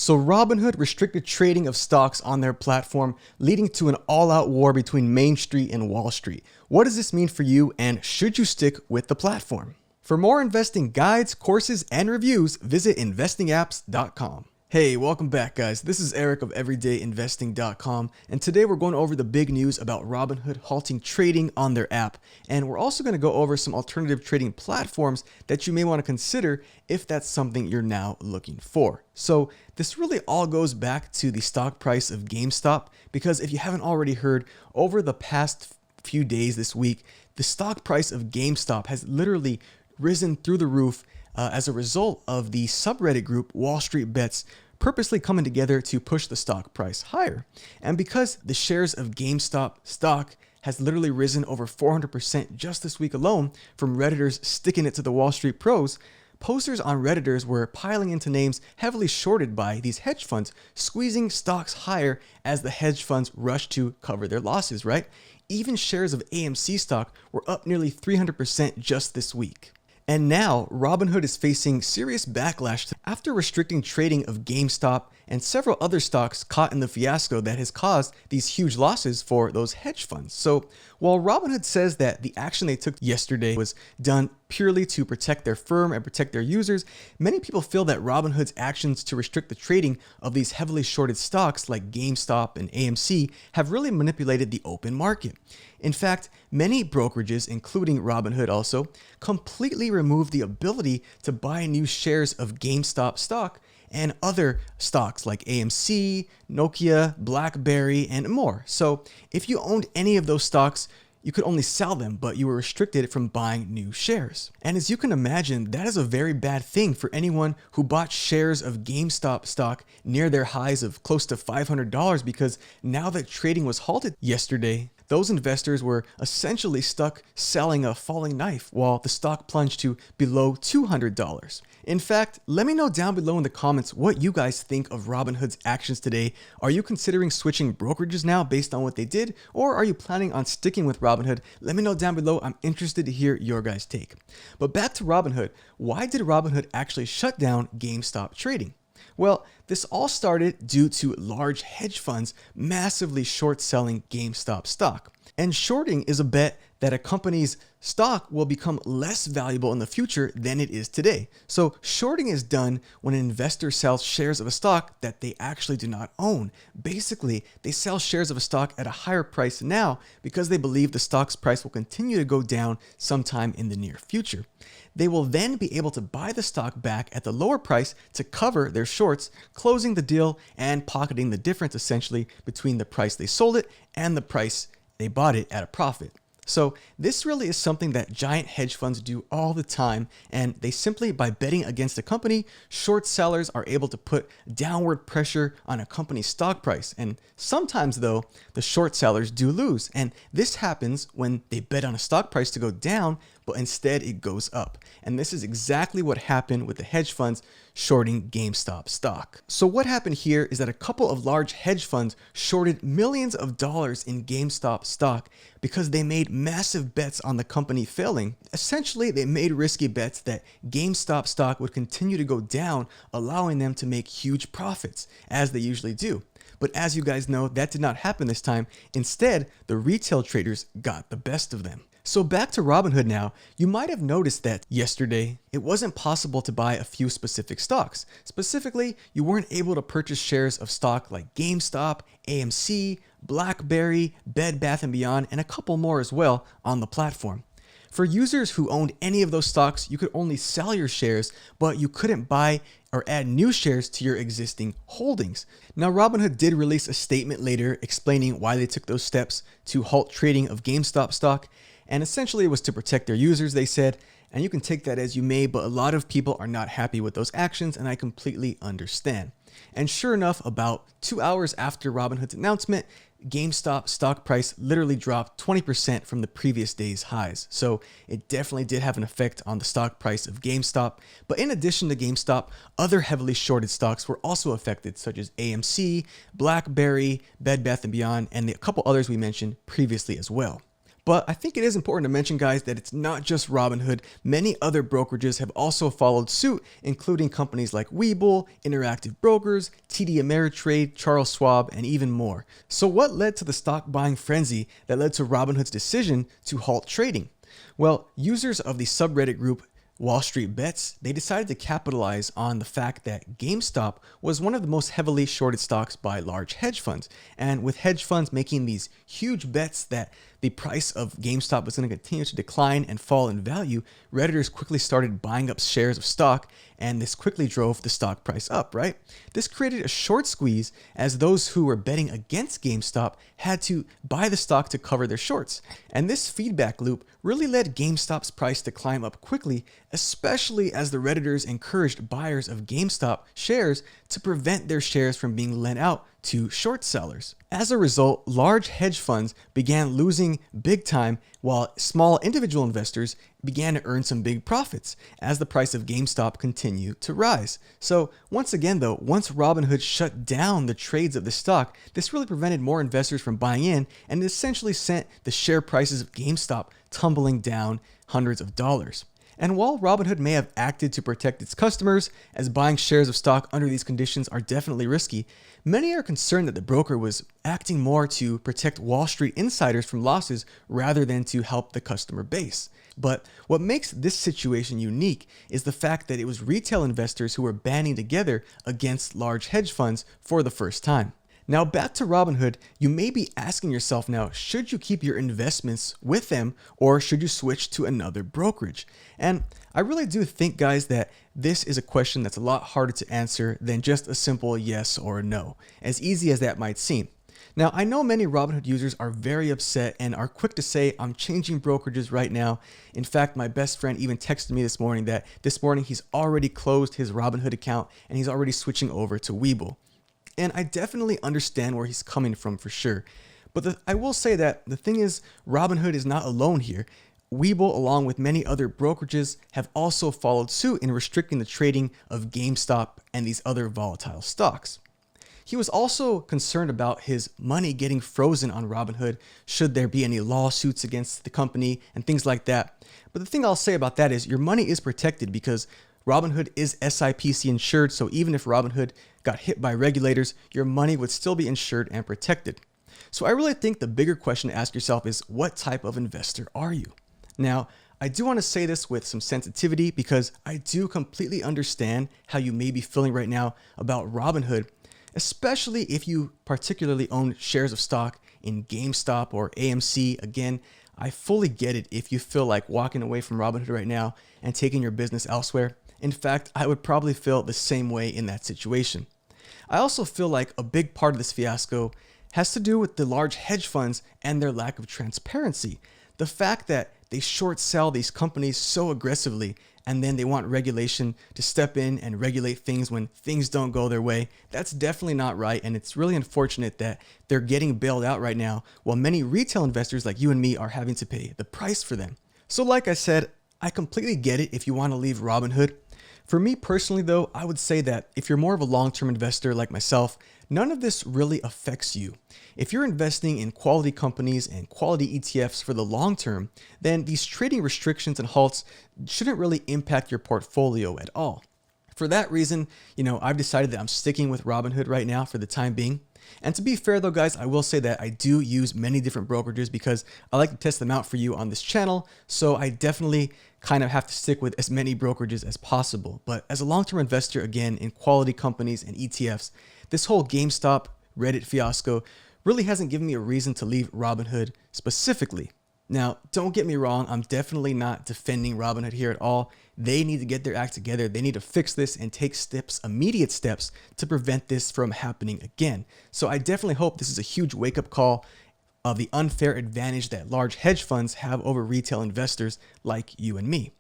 So Robinhood restricted trading of stocks on their platform, leading to an all-out war between Main Street and Wall Street. What does this mean for you, and should you stick with the platform? For more investing guides, courses, and reviews, visit investingapps.com. Hey, welcome back guys. This is Eric of everydayinvesting.com, and today we're going over the big news about Robinhood halting trading on their app, and we're also going to go over some alternative trading platforms that you may want to consider if that's something you're now looking for. So this really all goes back to the stock price of GameStop, because if you haven't already heard, over the past few days this week, the stock price of GameStop has literally risen through the roof as a result of the subreddit group Wall Street Bets purposely coming together to push the stock price higher. And because the shares of GameStop stock has literally risen over 400% just this week alone from Redditors sticking it to the Wall Street pros, posters on Redditors were piling into names heavily shorted by these hedge funds, squeezing stocks higher as the hedge funds rushed to cover their losses, right? Even shares of AMC stock were up nearly 300% just this week. And now, Robinhood is facing serious backlash after restricting trading of GameStop and several other stocks caught in the fiasco that has caused these huge losses for those hedge funds. So while Robinhood says that the action they took yesterday was done purely to protect their firm and protect their users, many people feel that Robinhood's actions to restrict the trading of these heavily shorted stocks like GameStop and AMC have really manipulated the open market. In fact, many brokerages, including Robinhood also, completely removed the ability to buy new shares of GameStop stock and other stocks like AMC, Nokia, BlackBerry, and more. So if you owned any of those stocks, you could only sell them, but you were restricted from buying new shares. And as you can imagine, that is a very bad thing for anyone who bought shares of GameStop stock near their highs of close to $500, because now that trading was halted yesterday, those investors were essentially stuck selling a falling knife while the stock plunged to below $200. In fact, let me know down below in the comments what you guys think of Robinhood's actions today. Are you considering switching brokerages now based on what they did, or are you planning on sticking with Robinhood? Let me know down below. I'm interested to hear your guys' take. But back to Robinhood. Why did Robinhood actually shut down GameStop trading? Well, this all started due to large hedge funds massively short selling GameStop stock. And shorting is a bet that a company's stock will become less valuable in the future than it is today. So shorting is done when an investor sells shares of a stock that they actually do not own. Basically, they sell shares of a stock at a higher price now because they believe the stock's price will continue to go down sometime in the near future. They will then be able to buy the stock back at the lower price to cover their shorts, closing the deal and pocketing the difference essentially between the price they sold it and the price they bought it at a profit. So this really is something that giant hedge funds do all the time, and they simply, by betting against a company, short sellers are able to put downward pressure on a company's stock price. And sometimes though, the short sellers do lose, and this happens when they bet on a stock price to go down, but instead it goes up. And this is exactly what happened with the hedge funds shorting GameStop stock. So what happened here is that a couple of large hedge funds shorted millions of dollars in GameStop stock because they made massive bets on the company failing. Essentially, they made risky bets that GameStop stock would continue to go down, allowing them to make huge profits, as they usually do. But as you guys know, that did not happen this time. Instead, the retail traders got the best of them. So back to Robinhood now, you might have noticed that yesterday, it wasn't possible to buy a few specific stocks. Specifically, you weren't able to purchase shares of stock like GameStop, AMC, BlackBerry, Bed Bath & Beyond, and a couple more as well on the platform. For users who owned any of those stocks, you could only sell your shares, but you couldn't buy or add new shares to your existing holdings. Now, Robinhood did release a statement later explaining why they took those steps to halt trading of GameStop stock. And essentially it was to protect their users, they said, and you can take that as you may, but a lot of people are not happy with those actions, and I completely understand. And sure enough, about 2 hours after Robinhood's announcement, GameStop stock price literally dropped 20% from the previous day's highs. So it definitely did have an effect on the stock price of GameStop. But in addition to GameStop, other heavily shorted stocks were also affected, such as AMC, BlackBerry, Bed Bath & Beyond, and a couple others we mentioned previously as well. But I think it is important to mention, guys, that it's not just Robinhood. Many other brokerages have also followed suit, including companies like Webull, Interactive Brokers, TD Ameritrade, Charles Schwab, and even more. So what led to the stock buying frenzy that led to Robinhood's decision to halt trading? Well, users of the subreddit group Wall Street Bets, they decided to capitalize on the fact that GameStop was one of the most heavily shorted stocks by large hedge funds. And with hedge funds making these huge bets that the price of GameStop was going to continue to decline and fall in value, Redditors quickly started buying up shares of stock, and this quickly drove the stock price up, right? This created a short squeeze as those who were betting against GameStop had to buy the stock to cover their shorts. And this feedback loop really led GameStop's price to climb up quickly, especially as the Redditors encouraged buyers of GameStop shares to prevent their shares from being lent out to short sellers. As a result, large hedge funds began losing big time while small individual investors began to earn some big profits as the price of GameStop continued to rise. So once again though, once Robinhood shut down the trades of the stock, this really prevented more investors from buying in, and it essentially sent the share prices of GameStop tumbling down hundreds of dollars. And while Robinhood may have acted to protect its customers, as buying shares of stock under these conditions are definitely risky, many are concerned that the broker was acting more to protect Wall Street insiders from losses rather than to help the customer base. But what makes this situation unique is the fact that it was retail investors who were banding together against large hedge funds for the first time. Now back to Robinhood, you may be asking yourself now, should you keep your investments with them or should you switch to another brokerage? And I really do think, guys, that this is a question that's a lot harder to answer than just a simple yes or no, as easy as that might seem. Now, I know many Robinhood users are very upset and are quick to say, I'm changing brokerages right now. In fact, my best friend even texted me this morning that this morning he's already closed his Robinhood account and he's already switching over to Webull. And I definitely understand where he's coming from for sure. But I will say that the thing is, Robinhood is not alone here. Webull, along with many other brokerages, have also followed suit in restricting the trading of GameStop and these other volatile stocks. He was also concerned about his money getting frozen on Robinhood should there be any lawsuits against the company and things like that. But the thing I'll say about that is your money is protected because Robinhood is SIPC insured, so even if Robinhood got hit by regulators, your money would still be insured and protected. So I really think the bigger question to ask yourself is, what type of investor are you? Now, I do want to say this with some sensitivity because I do completely understand how you may be feeling right now about Robinhood, especially if you particularly own shares of stock in GameStop or AMC. Again, I fully get it if you feel like walking away from Robinhood right now and taking your business elsewhere. In fact, I would probably feel the same way in that situation. I also feel like a big part of this fiasco has to do with the large hedge funds and their lack of transparency. The fact that they short sell these companies so aggressively and then they want regulation to step in and regulate things when things don't go their way, that's definitely not right, and it's really unfortunate that they're getting bailed out right now while many retail investors like you and me are having to pay the price for them. So like I said, I completely get it if you want to leave Robinhood. For me personally though, I would say that if you're more of a long-term investor like myself, none of this really affects you. If you're investing in quality companies and quality ETFs for the long term, then these trading restrictions and halts shouldn't really impact your portfolio at all. For that reason, I've decided that I'm sticking with Robinhood right now for the time being. And to be fair though, guys, I will say that I do use many different brokerages because I like to test them out for you on this channel. So I definitely kind of have to stick with as many brokerages as possible. But as a long-term investor, again, in quality companies and ETFs, this whole GameStop Reddit fiasco really hasn't given me a reason to leave Robinhood specifically. Now, don't get me wrong, I'm definitely not defending Robinhood here at all. They need to get their act together. They need to fix this and take immediate steps to prevent this from happening again. So I definitely hope this is a huge wake-up call of the unfair advantage that large hedge funds have over retail investors like you and me.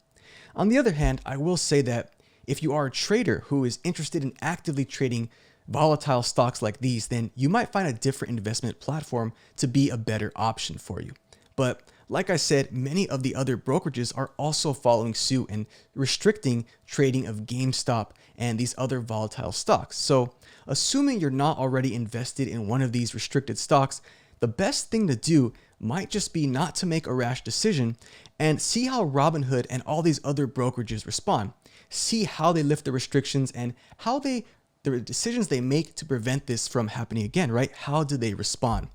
On the other hand, I will say that if you are a trader who is interested in actively trading volatile stocks like these, then you might find a different investment platform to be a better option for you. But like I said, many of the other brokerages are also following suit and restricting trading of GameStop and these other volatile stocks. So assuming you're not already invested in one of these restricted stocks, the best thing to do might just be not to make a rash decision and see how Robinhood and all these other brokerages respond. See how they lift the restrictions and how the decisions they make to prevent this from happening again, right? How do they respond?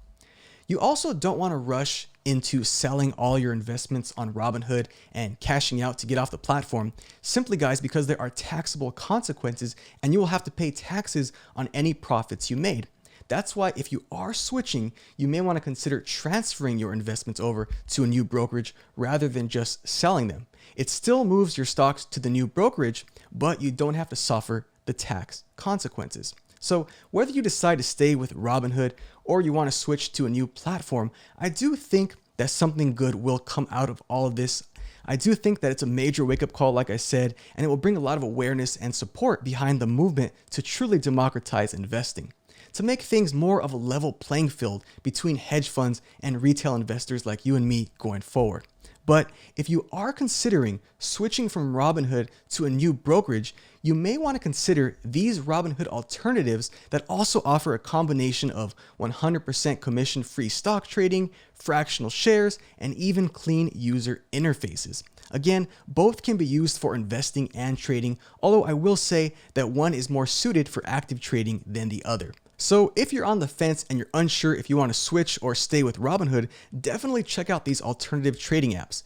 You also don't want to rush into selling all your investments on Robinhood and cashing out to get off the platform, simply guys, because there are taxable consequences and you will have to pay taxes on any profits you made. That's why if you are switching, you may want to consider transferring your investments over to a new brokerage rather than just selling them. It still moves your stocks to the new brokerage, but you don't have to suffer the tax consequences. So whether you decide to stay with Robinhood or you want to switch to a new platform, I do think that something good will come out of all of this. I do think that it's a major wake-up call, like I said, and it will bring a lot of awareness and support behind the movement to truly democratize investing, to make things more of a level playing field between hedge funds and retail investors like you and me going forward. But if you are considering switching from Robinhood to a new brokerage, you may want to consider these Robinhood alternatives that also offer a combination of 100% commission-free stock trading, fractional shares, and even clean user interfaces. Again, both can be used for investing and trading, although I will say that one is more suited for active trading than the other. So if you're on the fence and you're unsure if you want to switch or stay with Robinhood, definitely check out these alternative trading apps.